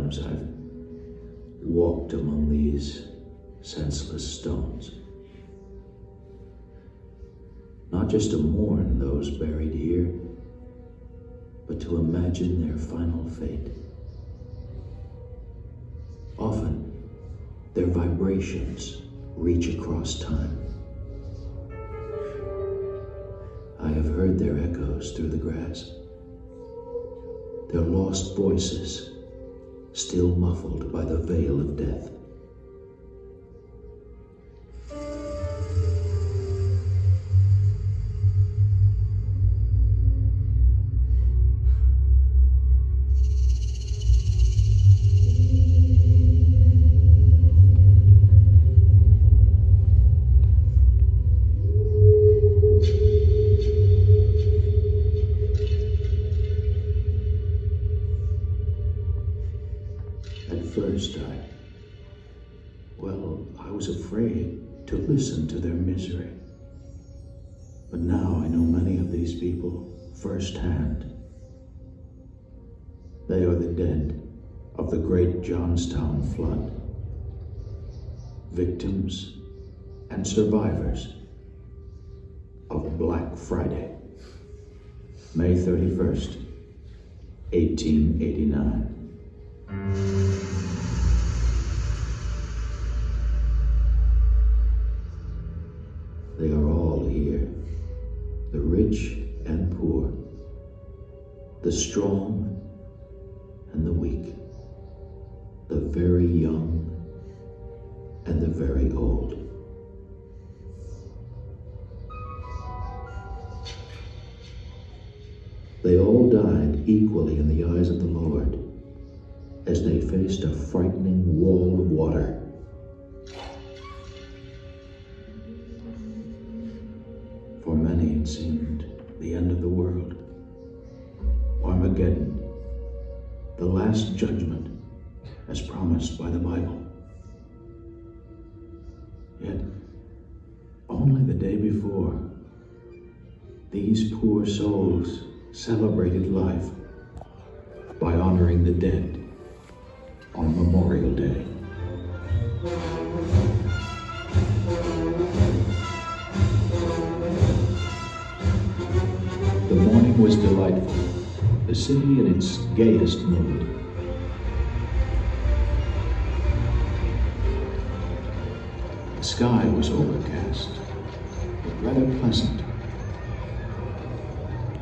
Sometimes I've walked among these senseless stones, not just to mourn those buried here, but to imagine their final fate. Often, their vibrations reach across time. I have heard their echoes through the grass, their lost voices still muffled by the veil of death. At first, I was afraid to listen to their misery. But now I know many of these people firsthand. They are the dead of the great Johnstown flood, victims and survivors of Black Friday, May 31st, 1889. They are all here, the rich and poor, the strong and the weak, the very young and the very old. They all died equally in the eyes of the Lord as they faced a frightening wall of water. For many, it seemed the end of the world. Armageddon, the last judgment, as promised by the Bible. Yet, only the day before, these poor souls celebrated life by honoring the dead on Memorial Day. The morning was delightful, the city in its gayest mood. The sky was overcast, but rather pleasant.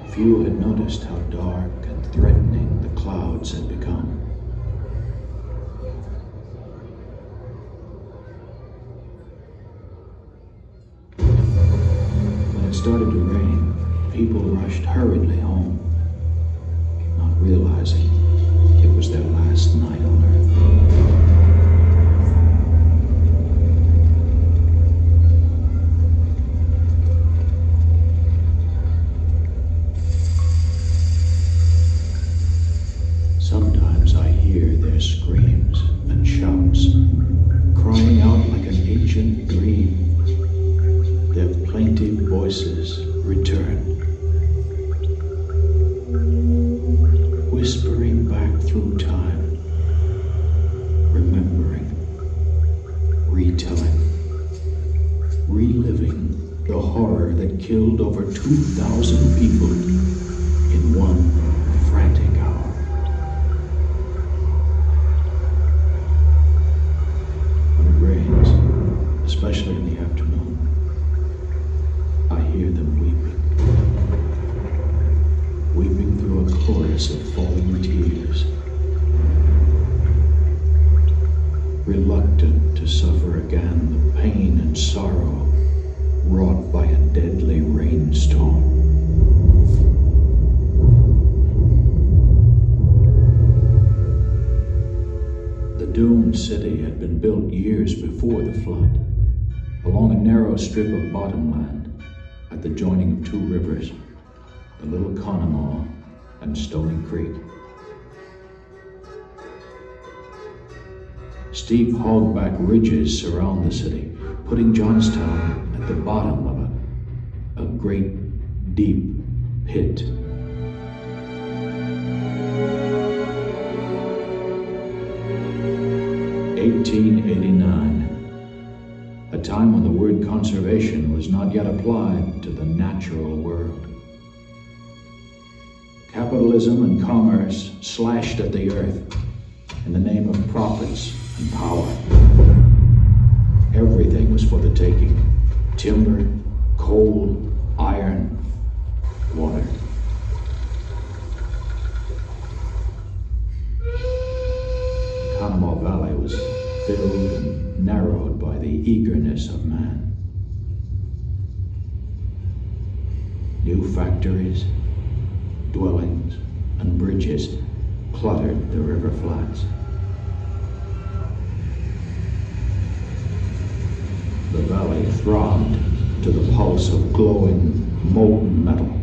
Few had noticed how dark and threatening the clouds had become. When it started to rain, people rushed hurriedly home, not realizing it was their last night on earth. Sometimes I hear their screams and shouts, crying out like an ancient dream. Their plaintive voices return, whispering back through time, remembering, retelling, reliving the horror that killed over 2,000 people in one frantic hour. When it rains, especially in the afternoon, I hear them weeping through a chorus of falling tears, reluctant to suffer again the pain and sorrow wrought by a deadly rainstorm. The doomed city had been built years before the flood, along a narrow strip of bottomland at the joining of two rivers, the Little Conemaugh and Stony Creek. Steep hogback ridges surround the city, putting Johnstown at the bottom of a great deep pit. 1889, a time when the word conservation was not yet applied to the natural world. Capitalism and commerce slashed at the earth in the name of profits and power. Everything was for the taking: timber, coal, iron, water. The Conemaugh Valley was filled and narrowed by the eagerness of man. New factories, dwellings, and bridges cluttered the river flats. The valley throbbed to the pulse of glowing, molten metal.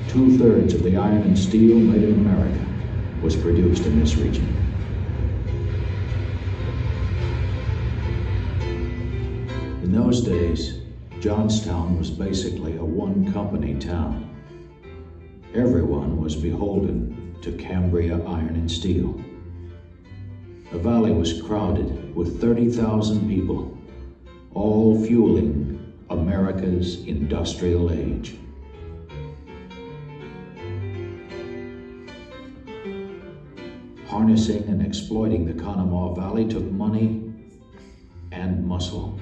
2/3 of the iron and steel made in America was produced in this region. In those days, Johnstown was basically a one-company town. Everyone was beholden to Cambria Iron and Steel. The valley was crowded with 30,000 people, all fueling America's industrial age. Harnessing and exploiting the Conemaugh Valley took money and muscle.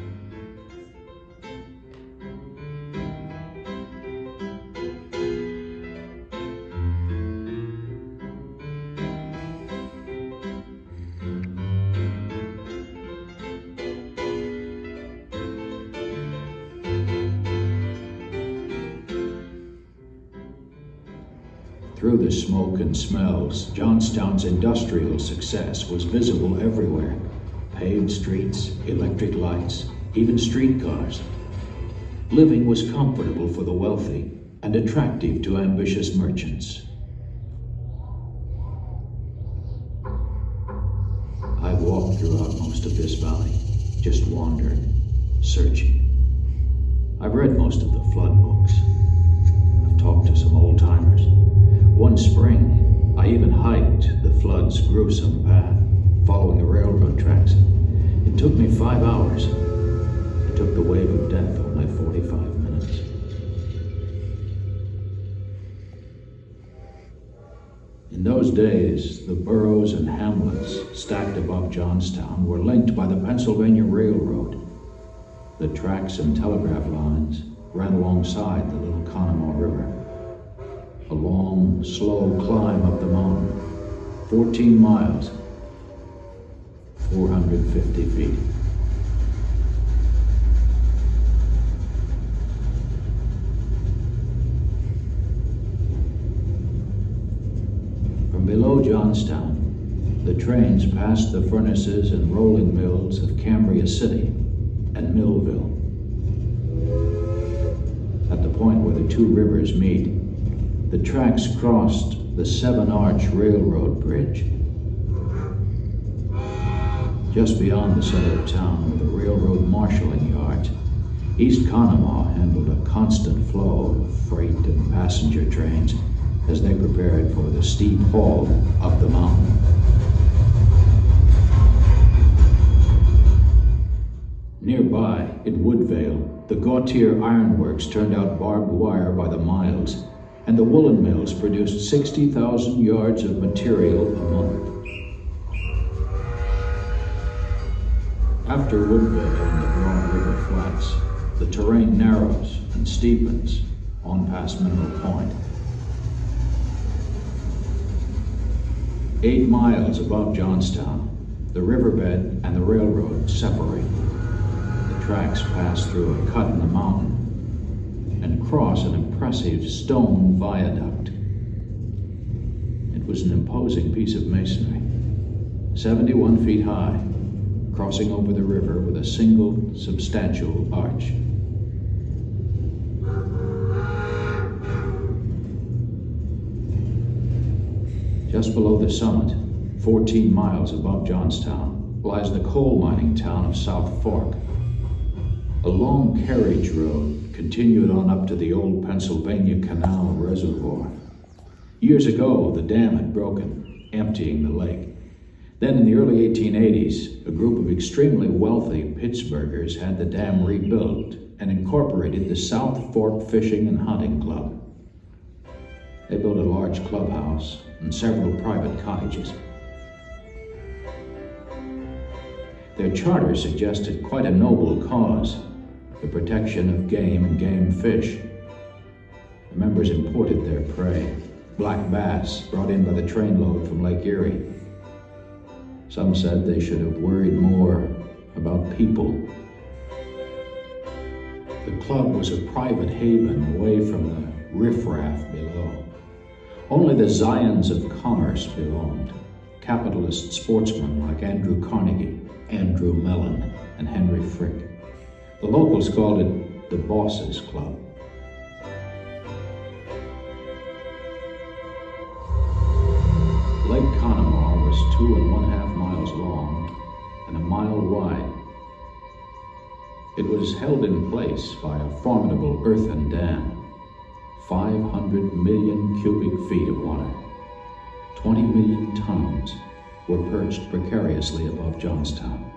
Through the smoke and smells, Johnstown's industrial success was visible everywhere. Paved streets, electric lights, even streetcars. Living was comfortable for the wealthy and attractive to ambitious merchants. I've walked throughout most of this valley, just wandering, searching. I've read most of the flood books. I've talked to some old-timers. One spring, I even hiked the flood's gruesome path, following the railroad tracks. It took me 5 hours. It took the wave of death only 45 minutes. In those days, the boroughs and hamlets stacked above Johnstown were linked by the Pennsylvania Railroad. The tracks and telegraph lines ran alongside the little Conemaugh River. A long, slow climb up the mountain, 14 miles, 450 feet. From below Johnstown, the trains passed the furnaces and rolling mills of Cambria City and Millville. At the point where the two rivers meet, the tracks crossed the 7-arch railroad bridge. Just beyond the center of town were the railroad marshalling yards. East Conemaugh handled a constant flow of freight and passenger trains as they prepared for the steep haul up the mountain. Nearby, in Woodvale, the Gautier Ironworks turned out barbed wire by the miles, and the woolen mills produced 60,000 yards of material a month. After Woodvale and the Broad River Flats, the terrain narrows and steepens on past Mineral Point. 8 miles above Johnstown, the riverbed and the railroad separate. The tracks pass through a cut in the mountain and cross an impressive stone viaduct. It was an imposing piece of masonry, 71 feet high, crossing over the river with a single substantial arch. Just below the summit, 14 miles above Johnstown, lies the coal mining town of South Fork. A long carriage road continued on up to the old Pennsylvania Canal Reservoir. Years ago, the dam had broken, emptying the lake. Then in the early 1880s, a group of extremely wealthy Pittsburghers had the dam rebuilt and incorporated the South Fork Fishing and Hunting Club. They built a large clubhouse and several private cottages. Their charter suggested quite a noble cause, the protection of game and game fish. The members imported their prey, black bass brought in by the trainload from Lake Erie. Some said they should have worried more about people. The club was a private haven away from the riffraff below. Only the Zions of commerce belonged, capitalist sportsmen like Andrew Carnegie, Andrew Mellon, and Henry Frick. The locals called it the Bosses Club. Lake Conemaugh was 2.5 miles long and a mile wide. It was held in place by a formidable earthen dam, 500 million cubic feet of water. 20 million tons were perched precariously above Johnstown.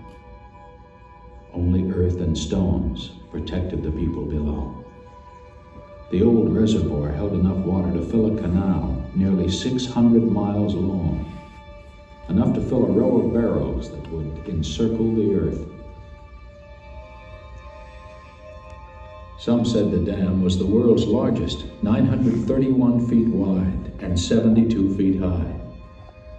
Only earth and stones protected the people below. The old reservoir held enough water to fill a canal nearly 600 miles long, enough to fill a row of barrels that would encircle the earth. Some said the dam was the world's largest, 931 feet wide and 72 feet high.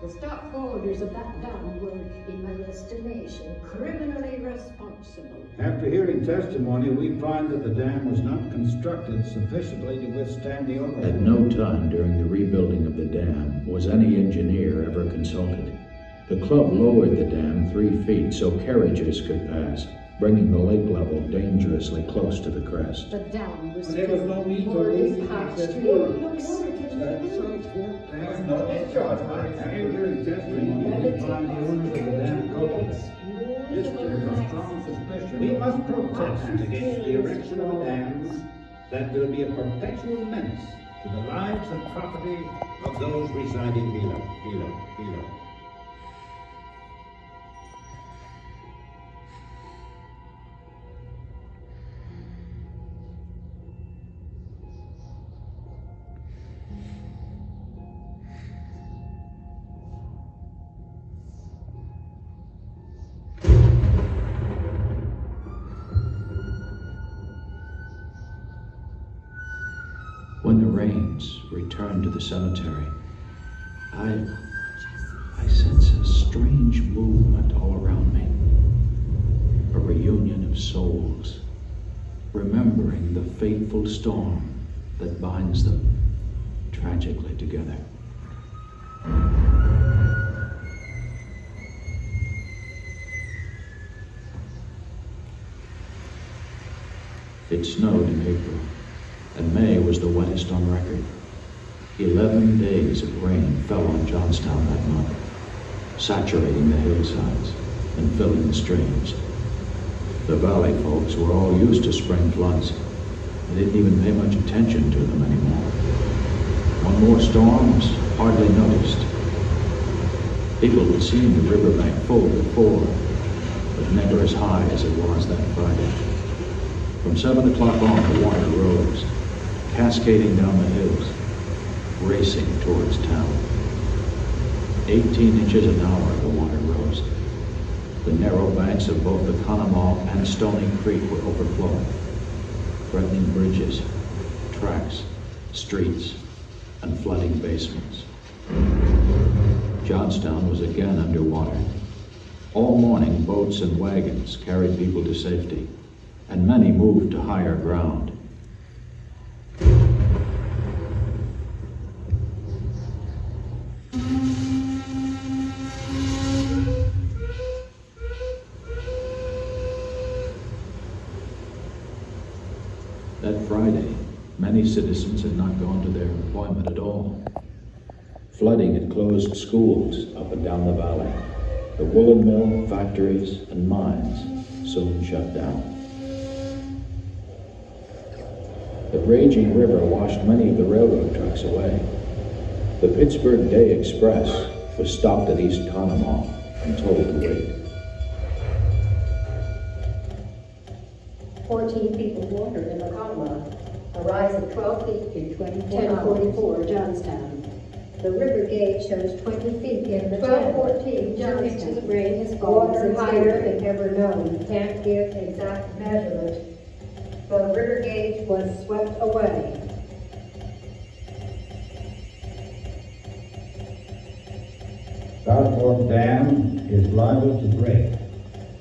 The stockholders of that dam were, in my estimation, criminally responsible. After hearing testimony, we find that the dam was not constructed sufficiently to withstand the overflow. At no time during the rebuilding of the dam was any engineer ever consulted. The club lowered the dam 3 feet so carriages could pass, bringing the lake level dangerously close to the crest. The dam was There was no need to raise the access After hearing testimony, we find the owners of the dam culprits. This is a strong suspicion. We must protest against the erection of a dam that will be a perpetual menace to the lives and property of those residing below. When the rains returned to the cemetery, I sense a strange movement all around me. A reunion of souls, remembering the fateful storm that binds them tragically together. It snowed in April, and May was the wettest on record. 11 days of rain fell on Johnstown that month, saturating the hillsides and filling the streams. The valley folks were all used to spring floods. They didn't even pay much attention to them anymore. One more storm was hardly noticed. People had seen the riverbank full before, but never as high as it was that Friday. From 7 o'clock on, the water rose, cascading down the hills, racing towards town. 18 inches an hour the water rose. The narrow banks of both the Conemaugh and Stony Creek were overflowing, threatening bridges, tracks, streets, and flooding basements. Johnstown was again underwater. All morning, boats and wagons carried people to safety, and many moved to higher ground. That Friday, many citizens had not gone to their employment at all. Flooding had closed schools up and down the valley. The woolen mill, factories, and mines soon shut down. The raging river washed many of the railroad tracks away. The Pittsburgh Day Express was stopped at East Conemaugh, and told to wait. 14 feet of water in the Conemaugh, a rise of 12 feet to 1044 Johnstown. The river gauge shows 20 feet in the 1214 Johnstown. The rain has fallen water higher than ever known. Can't give exact measurement. The river gauge was swept away. South Fork Dam is liable to break.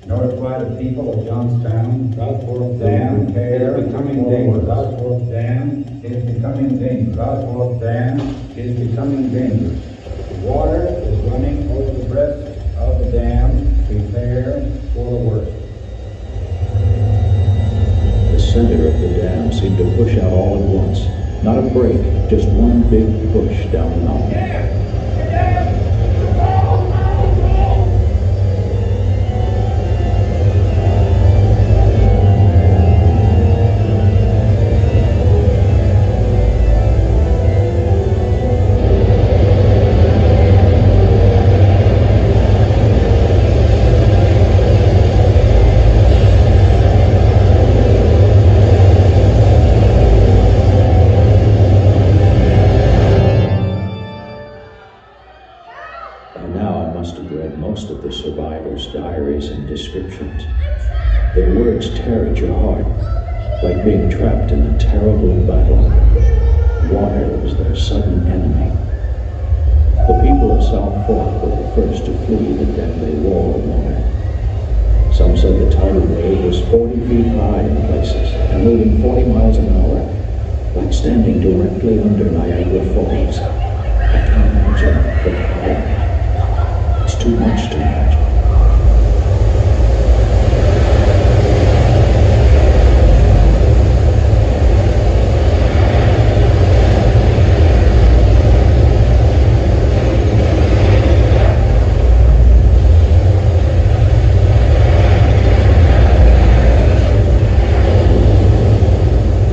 Notify the people of Johnstown. South Fork Dam is becoming dangerous. South Fork Dam is becoming dangerous. South Fork Dam is becoming dangerous. The water is running over the breast of the dam. Prepare for the worst. The center of the dam seemed to push out all at once. Not a break, just one big push down the mountain. Most of the survivors' diaries and descriptions. Their words tear at your heart, like being trapped in a terrible battle. Water was their sudden enemy. The people of South Fork were the first to flee the deadly wall of water. Some said the tidal wave was 40 feet high in places and moving 40 miles an hour, like standing directly under Niagara Falls. I can't imagine the power. Too much to imagine.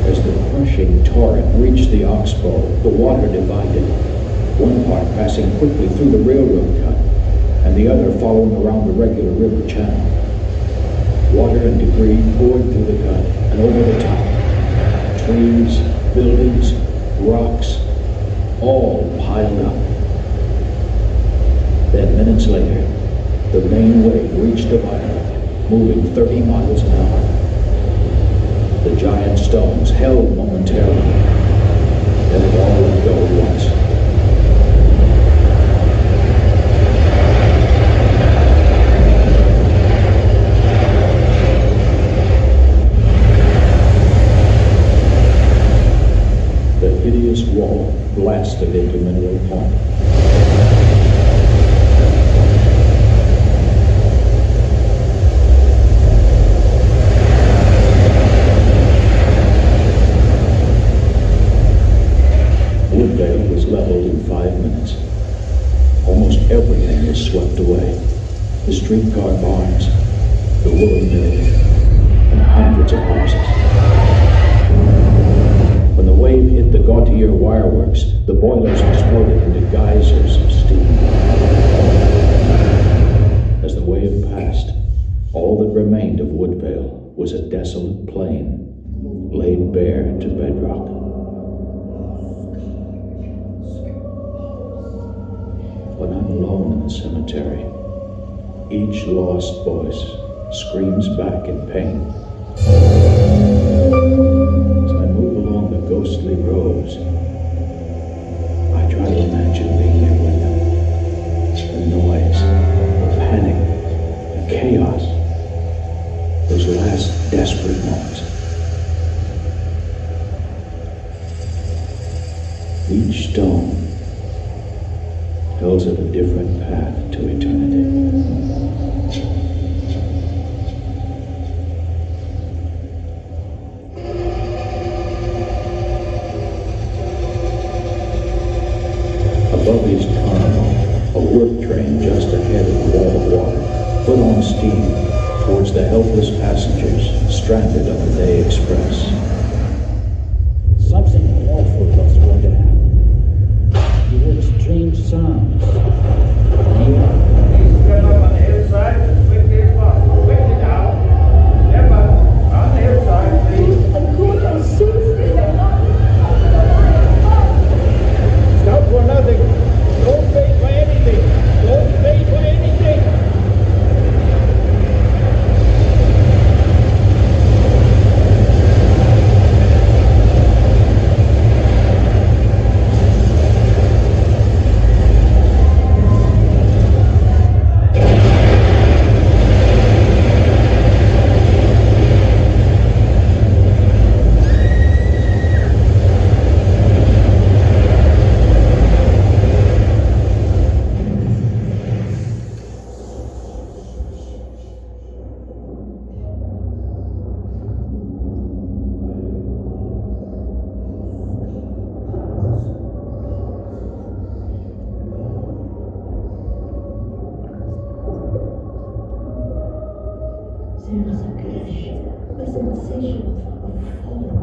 As the crushing torrent reached the oxbow, the water divided, one part passing quickly through the railroad cut, and the other following around the regular river channel. Water and debris poured through the cut and over the top. Trees, buildings, rocks, all piled up. Then minutes later, the main wave reached the viaduct, moving 30 miles an hour. The giant stones held momentarily, then it all let go at once. Wall blasted into Mineral Point. Woodvale was leveled in 5 minutes. Almost everything was swept away. The streetcar barns, the woolen mill, and hundreds of houses. When the wave hit the Gautier wireworks, the boilers exploded into geysers of steam. As the wave passed, all that remained of Woodvale was a desolate plain, laid bare to bedrock. When I'm alone in the cemetery, each lost voice screams back in pain. Ghostly roads. I try to imagine being there with them. The noise, the panic, the chaos. Those last desperate moments. Each stone tells of a different path to eternity. Above East Conemaugh, a work train just ahead of the wall of water put on steam towards the helpless passengers stranded on the Day Express. Something awful was going to happen. You heard strange sounds. He's got up on the There was a clash, a sensation of falling.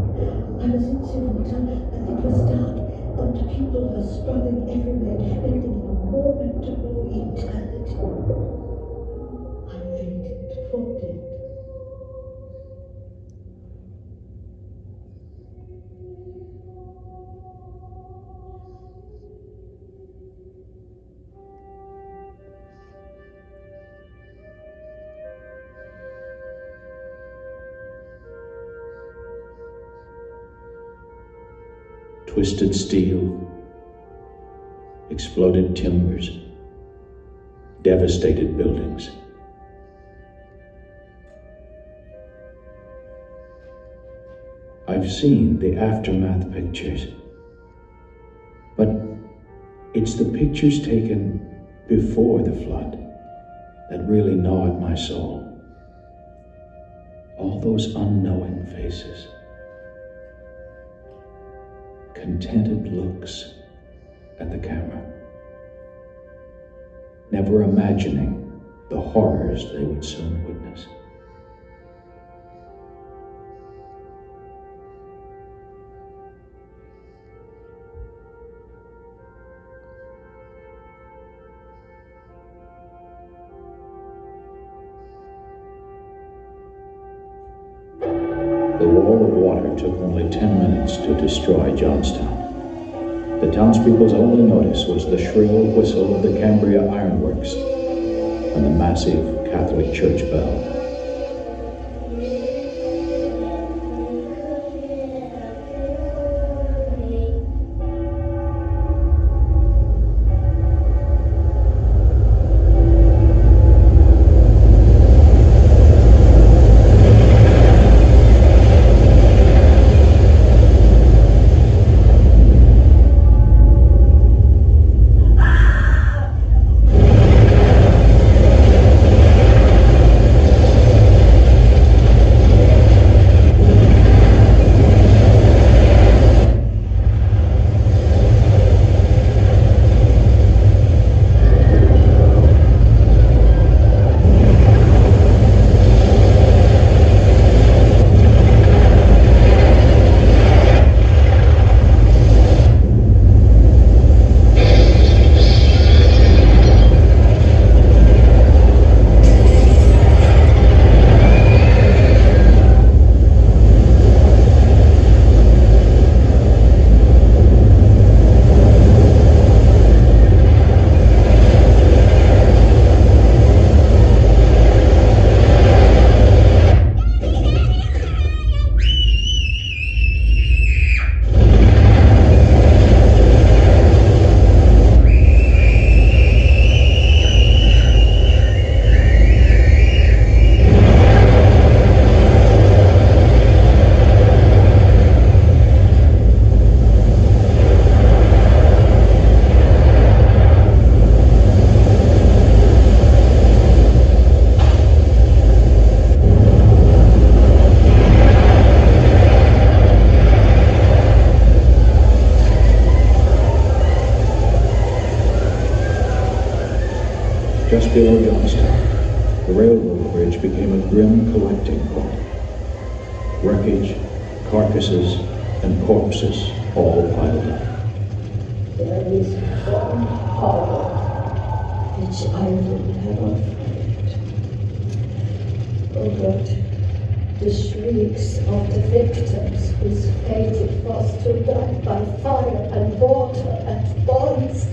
I was in Silverton, and it was dark, but people were struggling everywhere, defending in a momentable eternity. I waited for death. Twisted steel, exploded timbers, devastated buildings. I've seen the aftermath pictures, but it's the pictures taken before the flood that really gnaw at my soul. All those unknowing faces, contented looks at the camera, never imagining the horrors they would soon witness. The wall of water took only 10 minutes to destroy Johnstown. The townspeople's only notice was the shrill whistle of the Cambria ironworks and the massive Catholic church bell. Just below Johnstown, the railroad bridge became a grim collecting point. Wreckage, carcasses, and corpses all piled up. There is one horror which I will never forget. Oh God, the shrieks of the victims whose fate it was to die by fire and water and bombs.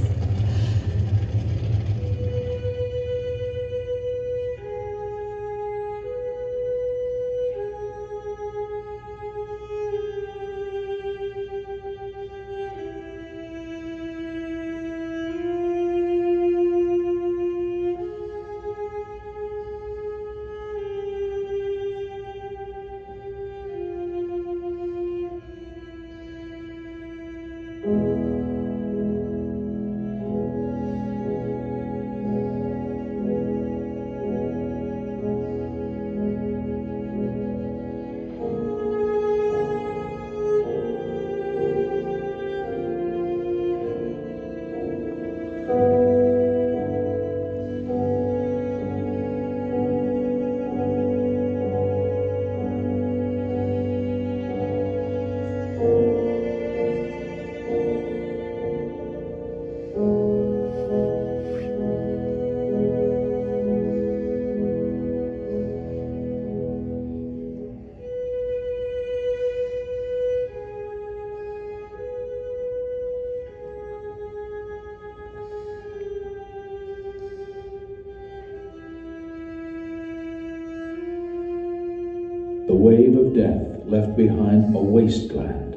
the wave of death left behind a wasteland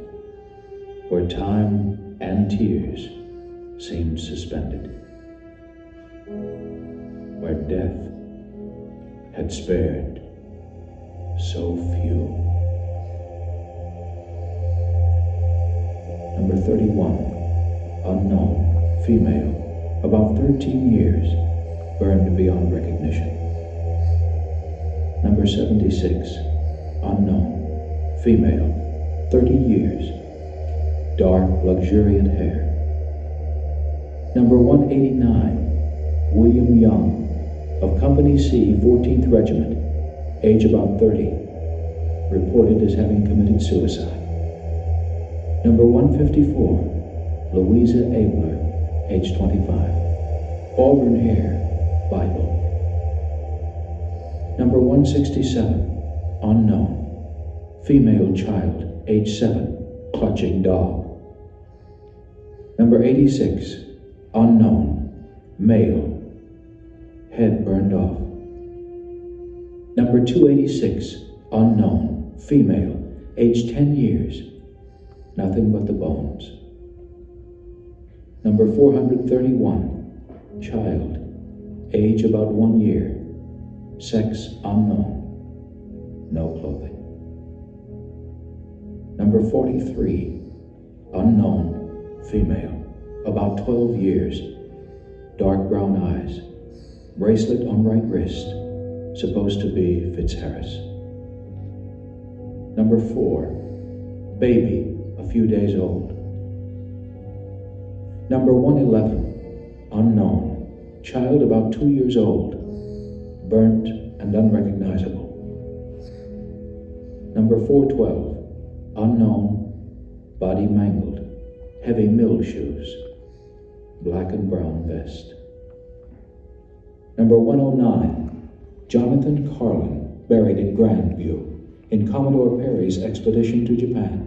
where time and tears seemed suspended, where death had spared so few. Number 31, unknown, female, about 13 years, burned beyond recognition. Number 76, unknown, female, 30 years, dark, luxuriant hair. Number 189, William Young, of Company C, 14th Regiment, age about 30, reported as having committed suicide. Number 154, Louisa Abler, age 25, auburn hair, Bible. Number 167, unknown, female child, age 7, clutching doll. Number 86, unknown, male, head burned off. Number 286, unknown, female, age 10 years, nothing but the bones. Number 431, child, age about 1 year, sex unknown, no clothing. Number 43, unknown, female, about 12 years, dark brown eyes, bracelet on right wrist, supposed to be Fitzharris. Number 4, baby, a few days old. Number 111, unknown, child about 2 years old, burnt and unrecognizable. Number 412, unknown, body mangled, heavy mill shoes, black and brown vest. Number 109, Jonathan Carlin, buried at Grandview in Commodore Perry's expedition to Japan.